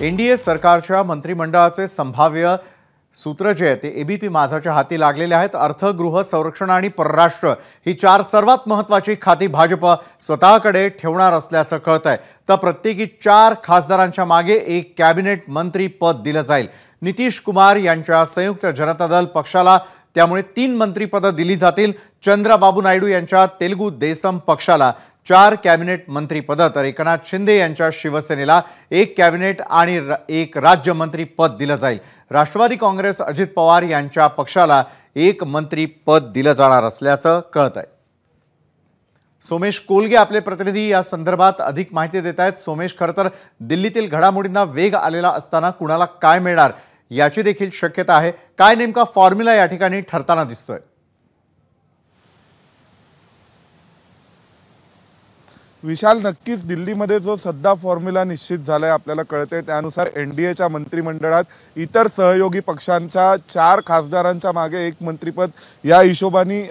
NDA सरकारच्या मंत्रिमंडळाचे संभाव्य सूत्र जे आहे ते एबीपी माझाच्या हाती लागलेले आहेत। अर्थ, गृह, संरक्षण आणि परराष्ट्र ही चार सर्वात महत्त्वाची खाती भाजप स्वतःकडे ठेवणार असल्याचं कळतंय। तर प्रत्येकी 4 खासदारांच्या मागे एक कॅबिनेट मंत्री पद दिलं जाईल। नितीश कुमार यांच्या संयुक्त जनता दल पक्षाला त्यामुळे 3 मंत्रिपदं दिली जातील। चंद्रबाबू नायडू यांच्या तेलुगू देसम पक्षाला 4 कॅबिनेट मंत्रिपदं, तर एकनाथ शिंदे यांच्या शिवसेनेला 1 कॅबिनेट आणि 1 राज्यमंत्री पद दिलं जाईल। राष्ट्रवादी काँग्रेस अजित पवार यांच्या पक्षाला 1 मंत्रिपद दिलं जाणार असल्याचं कळतंय। सोमेश कोलगे आपले प्रतिनिधी या संदर्भात अधिक माहिती देत आहेत। सोमेश, खरं तर दिल्लीतील घडामोडींना वेग आलेला असताना कुणाला काय मिळणार याची देखील शक्यता आहे। काय नेमका फॉर्म्युला या ठिकाणी ठरताना दिसतोय? विशाल, नक्कीच दिल्लीमध्ये जो सध्या फॉर्म्युला निश्चित झालाय आपल्याला कळते त्यानुसार एनडीएच्या मंत्रिमंडळात इतर सहयोगी पक्षांच्या 4 खासदारांच्या मागे 1 मंत्रिपद या हिशोबाने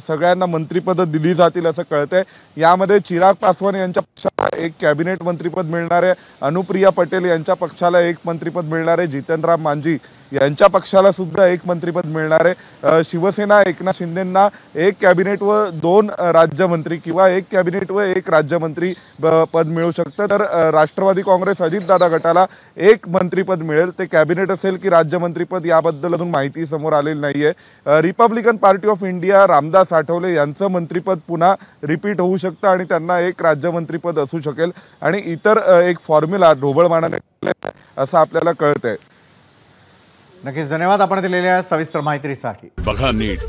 सगळ्यांना मंत्रिपदं दिली जातील असं कळतंय। यामध्ये चिराग पासवान यांच्या पक्षाला 1 कॅबिनेट मंत्रिपद मिळणार आहे, अनुप्रिया पटेल यांच्या पक्षाला 1 मंत्रिपद मिळणार आहे, जितेंद्रराव मांझी यांच्या पक्षाला सुद्धा 1 मंत्रिपद मिळणार आहे। शिवसेना एकनाथ शिंदेंना 1 कॅबिनेट व 2 राज्यमंत्री किंवा 1 कॅबिनेट व 1 राज्यमंत्री पद मिळू शकतं। तर राष्ट्रवादी काँग्रेस अजितदादा गटाला 1 मंत्रिपद मिळेल। ते कॅबिनेट असेल की राज्यमंत्रीपद याबद्दल अजून माहिती समोर आलेली नाहीये। Republican party of India Ramdas Athawale यांचं मंत्रिपद पुन्हा रिपीट होऊ शकतं आणि त्यांना 1 राज्यमंत्रीपद असू शकेल आणि इतर एक फॉर्म्युला ढोबळमानाने असं आपल्याला कळतंय। नक्कीच धन्यवाद आपण दिलेल्या सविस्तर माहितीसाठी। बघा नीट,